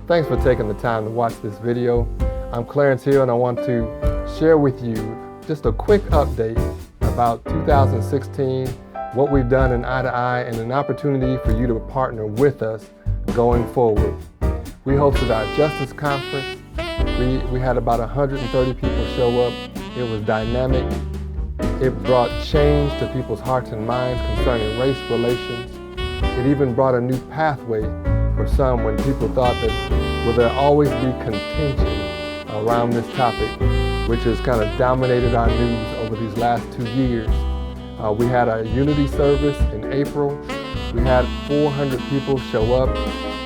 Thanks for taking the time to watch this video. I'm Clarence Hill, and I want to share with you just a quick update about 2016, what we've done in Eye to Eye, and an opportunity for you to partner with us going forward. We hosted our Justice Conference. We had about 130 people show up. It was dynamic. It brought change to people's hearts and minds concerning race relations. It even brought a new pathway for some when people thought that will there always be contention around this topic, which has kind of dominated our news over these last 2 years. We had a unity service in April. We had 400 people show up,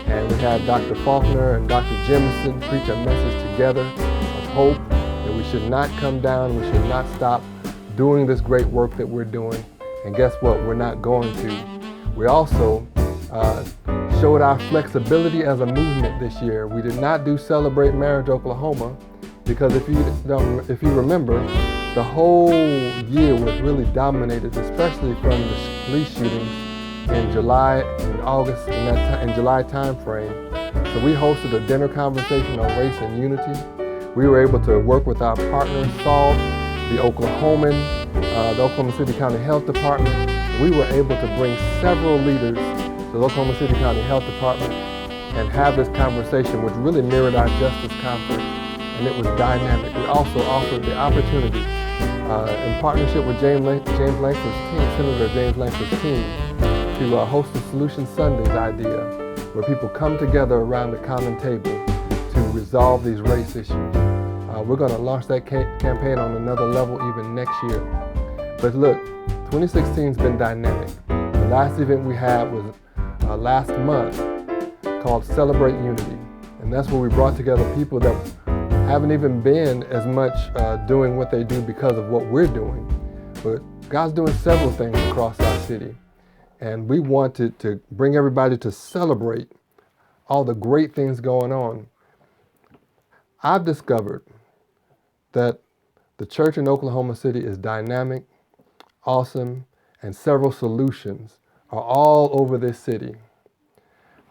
and we had Dr. Faulkner and Dr. Jemison preach a message together of hope that we should not come down, we should not stop doing this great work that we're doing. And guess what? We're not going to. We also showed our flexibility as a movement this year. We did not do Celebrate Marriage Oklahoma because if you remember, the whole year was really dominated, especially from the police shootings in July and August, in July time frame. So we hosted a dinner conversation on race and unity. We were able to work with our partners, SALT, the Oklahoma City County Health Department. We were able to bring several leaders to the Oklahoma City County Health Department and have this conversation, which really mirrored our Justice Conference, and it was dynamic. We also offered the opportunity, in partnership with Senator James Lankford's team, to host the Solution Sundays idea, where people come together around the common table to resolve these race issues. We're going to launch that campaign on another level even next year. But look, 2016 has been dynamic. The last event we had was last month called Celebrate Unity. And that's where we brought together people that haven't even been as much doing what they do because of what we're doing. But God's doing several things across our city. And we wanted to bring everybody to celebrate all the great things going on. I've discovered that the church in Oklahoma City is dynamic, awesome, and several solutions are all over this city.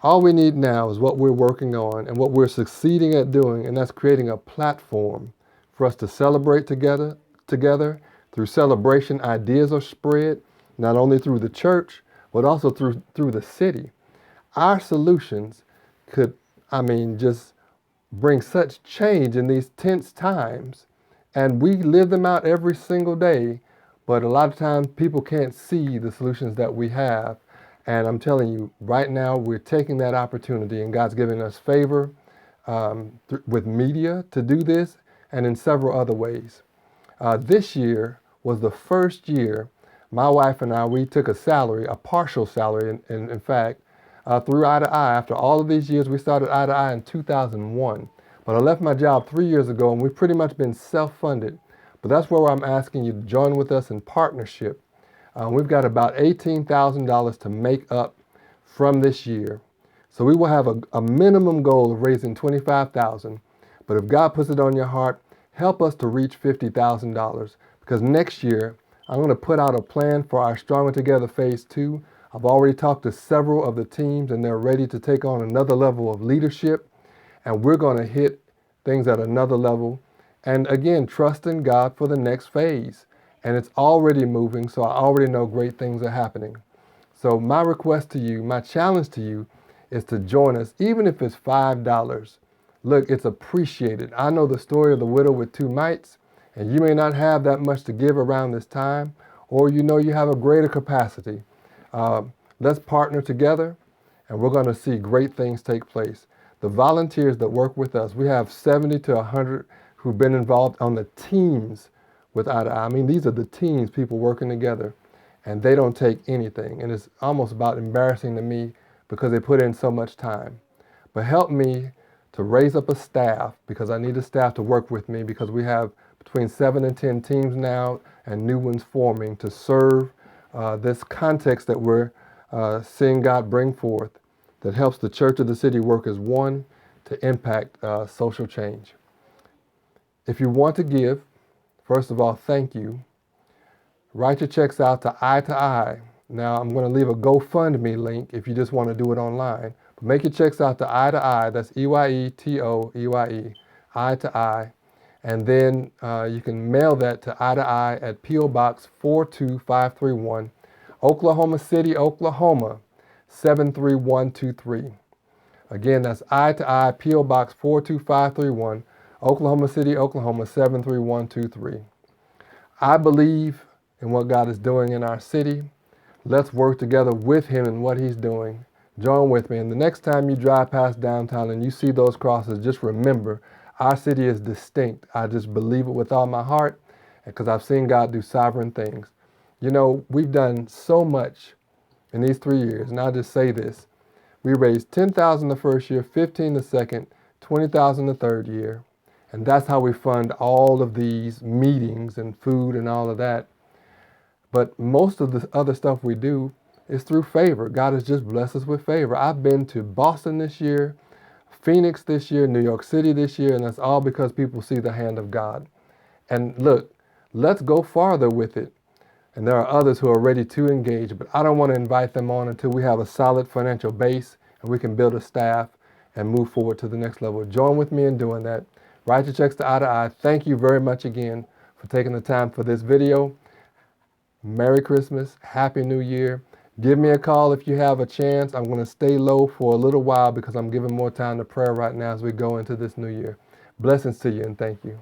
All we need now is what we're working on and what we're succeeding at doing, and that's creating a platform for us to celebrate together. Through celebration, ideas are spread, not only through the church, but also through the city. Our solutions could, just bring such change in these tense times, and we live them out every single day, but a lot of times people can't see the solutions that we have. And I'm telling you, right now we're taking that opportunity, and God's giving us favor with media to do this and in several other ways. This year was the first year my wife and I, we took a partial salary, in fact, through Eye to Eye. After all of these years, we started Eye to Eye in 2001. But I left my job 3 years ago, and we've pretty much been self-funded. But that's where I'm asking you to join with us in partnership. We've got about $18,000 to make up from this year. So we will have a minimum goal of raising $25,000. But if God puts it on your heart, help us to reach $50,000. Because next year, I'm going to put out a plan for our Stronger Together Phase 2. I've already talked to several of the teams, and they're ready to take on another level of leadership. And we're going to hit things at another level. And again, trust in God for the next phase. And it's already moving, so I already know great things are happening. So my request to you, my challenge to you, is to join us, even if it's $5. Look, it's appreciated. I know the story of the widow with 2 mites, and you may not have that much to give around this time, or you know you have a greater capacity. Let's partner together, and we're going to see great things take place. The volunteers that work with us, we have 70 to 100 who've been involved on the teams with Eye to Eye. These are the teams, people working together, and they don't take anything. And it's almost about embarrassing to me because they put in so much time. But help me to raise up a staff, because I need a staff to work with me, because we have between 7 and 10 teams now and new ones forming to serve this context that we're seeing God bring forth that helps the church of the city work as one to impact social change. If you want to give, first of all, thank you. Write your checks out to Eye to Eye. Now, I'm going to leave a GoFundMe link if you just want to do it online. Make your checks out to I, that's EYETOEYE, I to I. And then you can mail that to I at P.O. Box 42531, Oklahoma City, Oklahoma 73123. Again, that's I, P.O. Box 42531, Oklahoma City, Oklahoma 73123. I believe in what God is doing in our city. Let's work together with Him in what He's doing. Join with me. And the next time you drive past downtown and you see those crosses, just remember, our city is distinct. I just believe it with all my heart because I've seen God do sovereign things. You know, we've done so much in these 3 years, and I'll just say this. We raised $10,000 the first year, $15,000 the second, $20,000 the third year. And that's how we fund all of these meetings and food and all of that. But most of the other stuff we do is through favor. God has just blessed us with favor. I've been to Boston this year, Phoenix this year, New York City this year, and that's all because people see the hand of God. And look, let's go farther with it. And there are others who are ready to engage, but I don't want to invite them on until we have a solid financial base and we can build a staff and move forward to the next level. Join with me in doing that. Write your checks to I. Thank you very much again for taking the time for this video. Merry Christmas, Happy New Year. Give me a call if you have a chance. I'm going to stay low for a little while because I'm giving more time to prayer right now as we go into this new year. Blessings to you and thank you.